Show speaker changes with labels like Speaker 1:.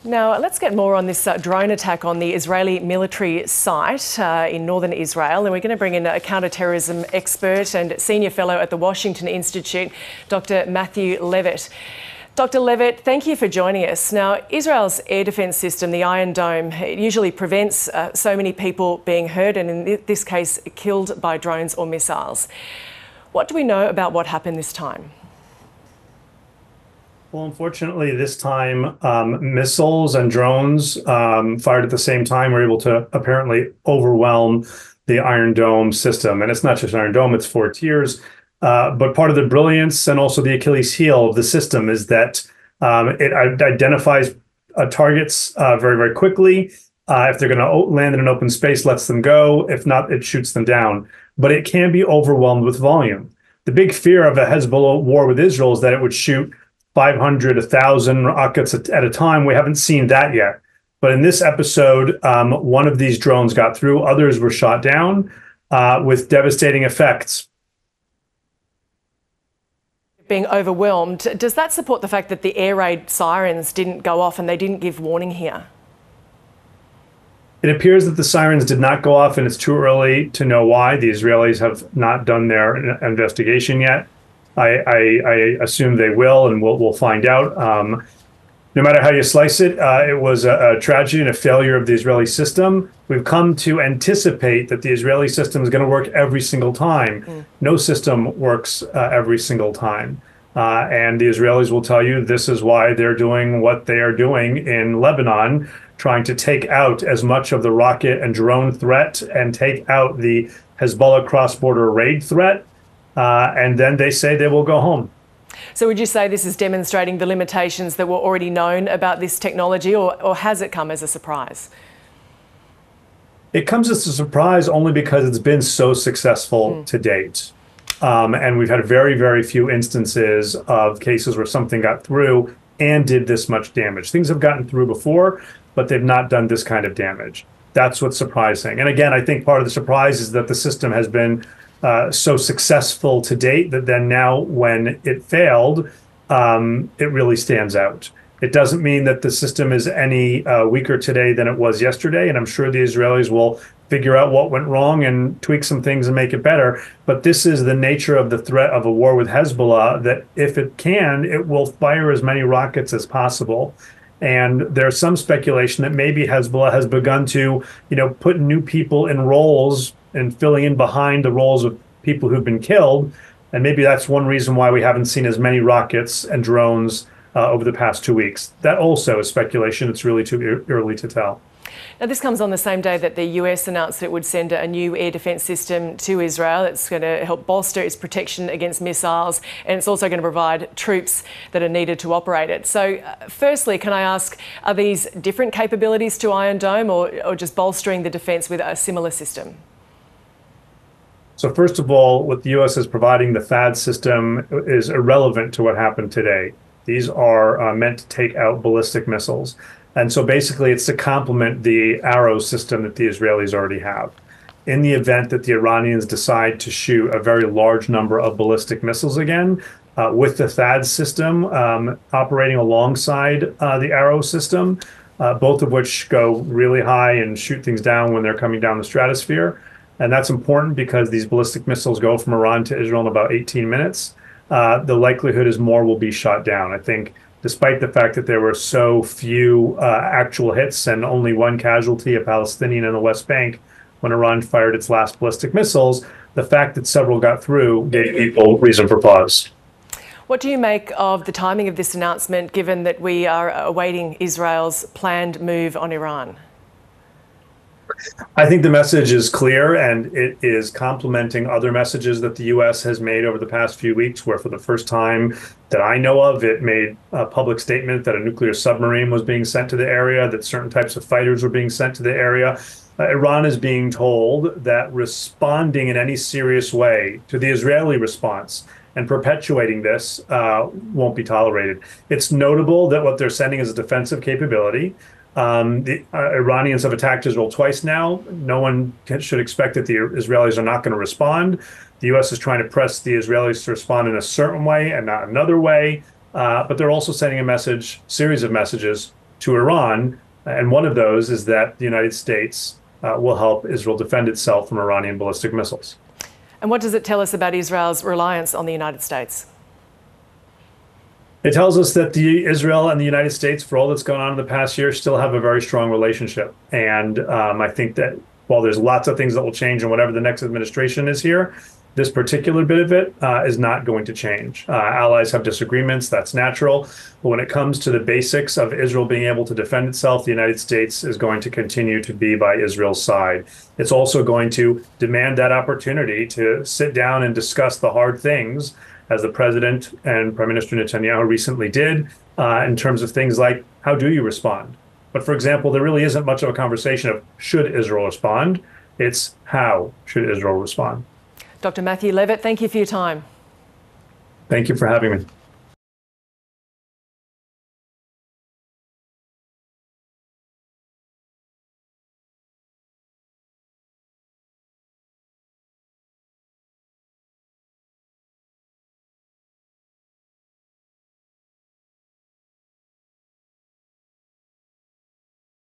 Speaker 1: Now, let's get more on this drone attack on the Israeli military site in northern Israel. And we're going to bring in a counter-terrorism expert and senior fellow at the Washington Institute, Dr. Matthew Levitt. Dr. Levitt, thank you for joining us. Now, Israel's air defence system, the Iron Dome, it usually prevents so many people being hurt and, in this case, killed by drones or missiles. What do we know about what happened this time?
Speaker 2: Well, unfortunately, this time, missiles and drones fired at the same time were able to apparently overwhelm the Iron Dome system. And it's not just Iron Dome, it's 4 tiers. But part of the brilliance and also the Achilles heel of the system is that it identifies targets very, very quickly. If they're going to land in an open space, lets them go. If not, it shoots them down. But it can be overwhelmed with volume. The big fear of a Hezbollah war with Israel is that it would shoot 500, 1,000 rockets at a time. We haven't seen that yet. But in this episode, one of these drones got through. Others were shot down with devastating effects.
Speaker 1: Being overwhelmed, does that support the fact that the air raid sirens didn't go off and they didn't give warning here?
Speaker 2: It appears that the sirens did not go off, and it's too early to know why. The Israelis have not done their investigation yet. I assume they will, and we'll find out. No matter how you slice it, it was a tragedy and a failure of the Israeli system. We've come to anticipate that the Israeli system is going to work every single time. No system works every single time. And the Israelis will tell you this is why they're doing what they are doing in Lebanon, trying to take out as much of the rocket and drone threat and take out the Hezbollah cross-border raid threat. And then they say they will go home.
Speaker 1: So would you say this is demonstrating the limitations that were already known about this technology, or has it come as a surprise?
Speaker 2: It comes as a surprise only because it's been so successful to date. And we've had very, very few instances of cases where something got through and did this much damage. Things have gotten through before, but they've not done this kind of damage. That's what's surprising. And again, I think part of the surprise is that the system has been so successful to date that then now when it failed, it really stands out. It doesn't mean that the system is any weaker today than it was yesterday. And I'm sure the Israelis will figure out what went wrong and tweak some things and make it better. But this is the nature of the threat of a war with Hezbollah, that if it can, it will fire as many rockets as possible. And there's some speculation that maybe Hezbollah has begun to, put new people in roles and filling in behind the roles of people who've been killed. And maybe that's one reason why we haven't seen as many rockets and drones over the past 2 weeks. That also is speculation. It's really too early to tell.
Speaker 1: Now, this comes on the same day that the US announced that it would send a new air defence system to Israel. It's going to help bolster its protection against missiles, and it's also going to provide troops that are needed to operate it. So, firstly, can I ask, are these different capabilities to Iron Dome, or just bolstering the defence with a similar system?
Speaker 2: So first of all, what the U.S. is providing, the THAAD system, is irrelevant to what happened today. These are meant to take out ballistic missiles. And so basically it's to complement the Arrow system that the Israelis already have. In the event that the Iranians decide to shoot a very large number of ballistic missiles again, with the THAAD system operating alongside the Arrow system, both of which go really high and shoot things down when they're coming down the stratosphere. And that's important because these ballistic missiles go from Iran to Israel in about 18 minutes. The likelihood is more will be shot down. I think despite the fact that there were so few actual hits and only one casualty, a Palestinian in the West Bank, when Iran fired its last ballistic missiles, the fact that several got through gave people reason for pause.
Speaker 1: What do you make of the timing of this announcement, given that we are awaiting Israel's planned move on Iran?
Speaker 2: I think the message is clear, and it is complementing other messages that the U.S. has made over the past few weeks, where for the first time that I know of, it made a public statement that a nuclear submarine was being sent to the area, that certain types of fighters were being sent to the area. Iran is being told that responding in any serious way to the Israeli response and perpetuating this won't be tolerated. It's notable that what they're sending is a defensive capability. The Iranians have attacked Israel twice now. No one should expect that the Israelis are not going to respond. The U.S. is trying to press the Israelis to respond in a certain way and not another way. But they're also sending a series of messages to Iran. And one of those is that the United States will help Israel defend itself from Iranian ballistic missiles.
Speaker 1: And what does it tell us about Israel's reliance on the United States?
Speaker 2: It tells us that Israel and the United States, for all that's gone on in the past year, still have a very strong relationship. And I think that while there's lots of things that will change in whatever the next administration is here, this particular bit of it is not going to change. Allies have disagreements, that's natural. But when it comes to the basics of Israel being able to defend itself, the United States is going to continue to be by Israel's side. It's also going to demand that opportunity to sit down and discuss the hard things, as the president and Prime Minister Netanyahu recently did, in terms of things like, how do you respond? But for example, there really isn't much of a conversation of should Israel respond? It's how should Israel respond?
Speaker 1: Dr. Matthew Levitt, thank you for your time.
Speaker 2: Thank you for having me.